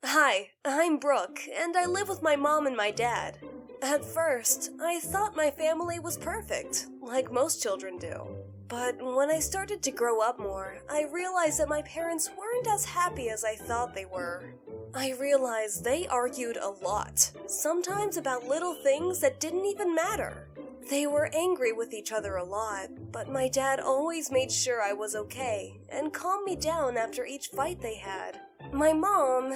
Hi, I'm Brooke, and I live with my mom and my dad. At first, I thought my family was perfect, like most children do. But when I started to grow up more, I realized that my parents weren't as happy as I thought they were. I realized they argued a lot, sometimes about little things that didn't even matter. They were angry with each other a lot, but my dad always made sure I was okay and calmed me down after each fight they had. My mom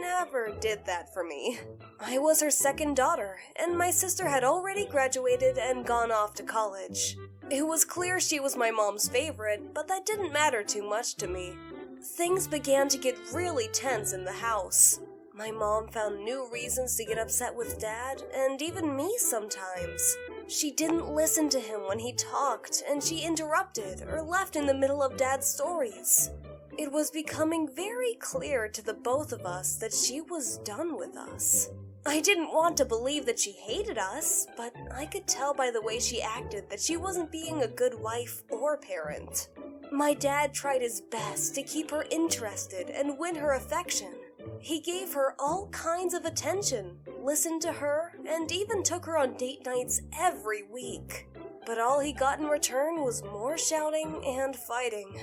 never did that for me. I was her second daughter, and my sister had already graduated and gone off to college. It was clear she was my mom's favorite, but that didn't matter too much to me. Things began to get really tense in the house. My mom found new reasons to get upset with Dad, and even me sometimes. She didn't listen to him when he talked, and she interrupted or left in the middle of Dad's stories. It was becoming very clear to the both of us that she was done with us. I didn't want to believe that she hated us, but I could tell by the way she acted that she wasn't being a good wife or parent. My dad tried his best to keep her interested and win her affection. He gave her all kinds of attention, listened to her, and even took her on date nights every week. But all he got in return was more shouting and fighting.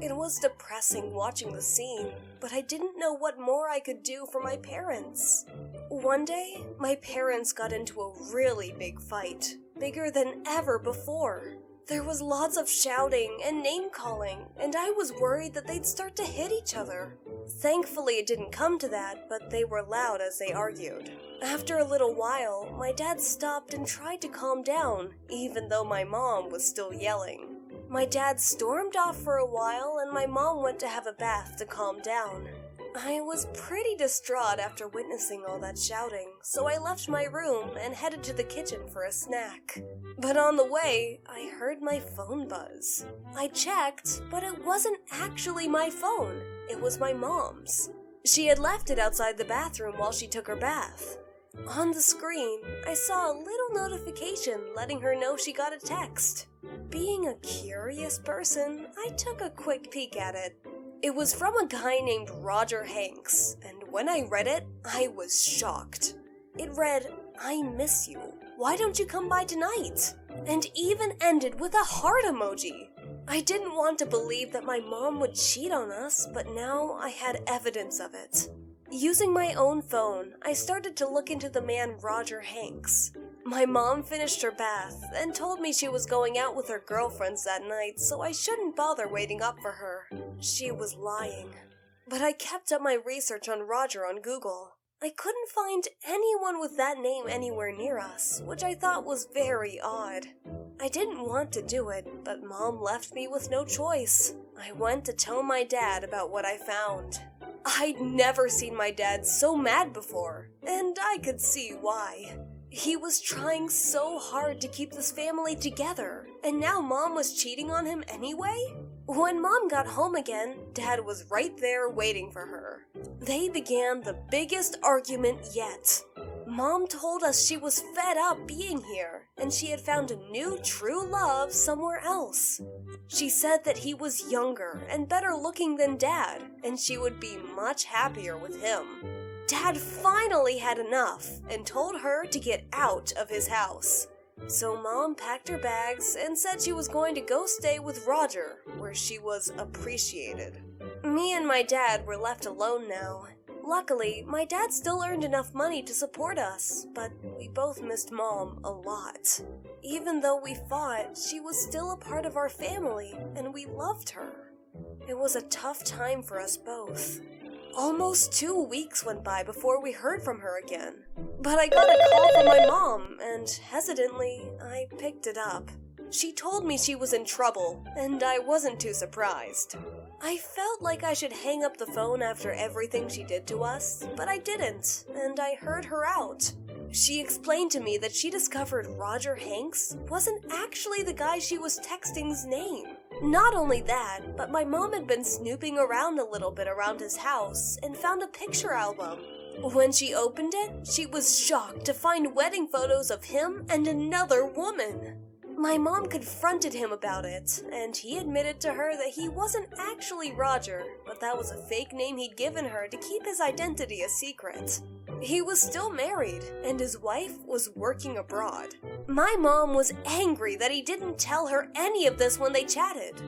It was depressing watching the scene, but I didn't know what more I could do for my parents. One day, my parents got into a really big fight, bigger than ever before. There was lots of shouting and name-calling, and I was worried that they'd start to hit each other. Thankfully, it didn't come to that, but they were loud as they argued. After a little while, my dad stopped and tried to calm down, even though my mom was still yelling. My dad stormed off for a while, and my mom went to have a bath to calm down. I was pretty distraught after witnessing all that shouting, so I left my room and headed to the kitchen for a snack. But on the way, I heard my phone buzz. I checked, but it wasn't actually my phone. It was my mom's. She had left it outside the bathroom while she took her bath. On the screen, I saw a little notification letting her know she got a text. Being a curious person, I took a quick peek at it. It was from a guy named Roger Hanks, and when I read it, I was shocked. It read, "I miss you. Why don't you come by tonight?" And even ended with a heart emoji. I didn't want to believe that my mom would cheat on us, but now I had evidence of it. Using my own phone, I started to look into the man Roger Hanks. My mom finished her bath and told me she was going out with her girlfriends that night, so I shouldn't bother waiting up for her. She was lying. But I kept up my research on Roger on Google. I couldn't find anyone with that name anywhere near us, which I thought was very odd. I didn't want to do it, but Mom left me with no choice. I went to tell my dad about what I found. I'd never seen my dad so mad before, and I could see why. He was trying so hard to keep this family together, and now Mom was cheating on him anyway? When Mom got home again, Dad was right there waiting for her. They began the biggest argument yet. Mom told us she was fed up being here, and she had found a new true love somewhere else. She said that he was younger and better looking than Dad, and she would be much happier with him. Dad finally had enough and told her to get out of his house. So Mom packed her bags and said she was going to go stay with Roger, where she was appreciated. Me and my dad were left alone now. Luckily, my dad still earned enough money to support us, but we both missed Mom a lot. Even though we fought, she was still a part of our family, and we loved her. It was a tough time for us both. Almost 2 weeks went by before we heard from her again. But I got a call from my mom, and hesitantly, I picked it up. She told me she was in trouble, and I wasn't too surprised. I felt like I should hang up the phone after everything she did to us, but I didn't, and I heard her out. She explained to me that she discovered Roger Hanks wasn't actually the guy she was texting's name. Not only that, but my mom had been snooping around a little bit around his house and found a picture album. When she opened it, she was shocked to find wedding photos of him and another woman. My mom confronted him about it, and he admitted to her that he wasn't actually Roger, but but that was a fake name he'd given her to keep his identity a secret. He was still married, and his wife was working abroad. My mom was angry that he didn't tell her any of this when they chatted.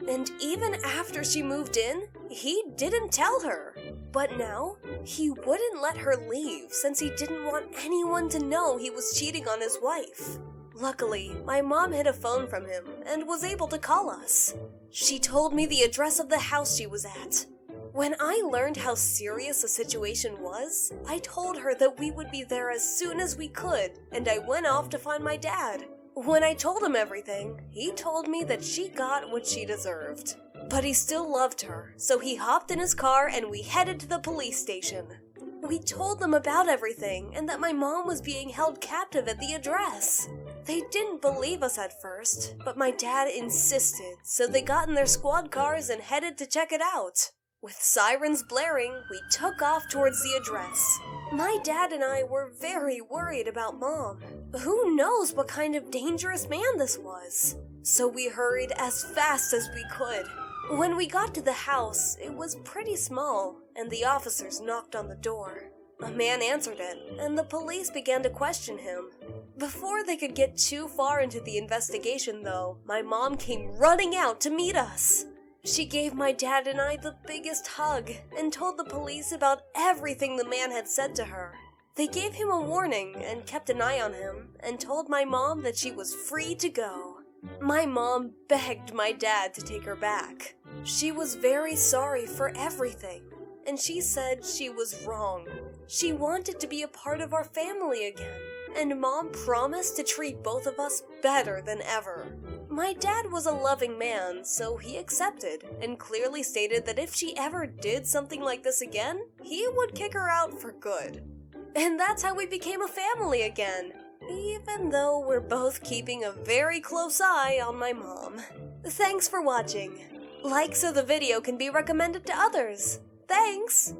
And even after she moved in, he didn't tell her. But now, he wouldn't let her leave since he didn't want anyone to know he was cheating on his wife. Luckily, my mom hid a phone from him and was able to call us. She told me the address of the house she was at. When I learned how serious the situation was, I told her that we would be there as soon as we could, and I went off to find my dad. When I told him everything, he told me that she got what she deserved. But he still loved her, so he hopped in his car and we headed to the police station. We told them about everything and that my mom was being held captive at the address. They didn't believe us at first, but my dad insisted, so they got in their squad cars and headed to check it out. With sirens blaring, we took off towards the address. My dad and I were very worried about Mom. Who knows what kind of dangerous man this was? So we hurried as fast as we could. When we got to the house, it was pretty small, and the officers knocked on the door. A man answered it, and the police began to question him. Before they could get too far into the investigation, though, my mom came running out to meet us. She gave my dad and I the biggest hug and told the police about everything the man had said to her. They gave him a warning and kept an eye on him and told my mom that she was free to go. My mom begged my dad to take her back. She was very sorry for everything, and she said she was wrong. She wanted to be a part of our family again, and Mom promised to treat both of us better than ever. My dad was a loving man, so he accepted, and clearly stated that if she ever did something like this again, he would kick her out for good. And that's how we became a family again, even though we're both keeping a very close eye on my mom. Thanks for watching. Likes of the video can be recommended to others. Thanks!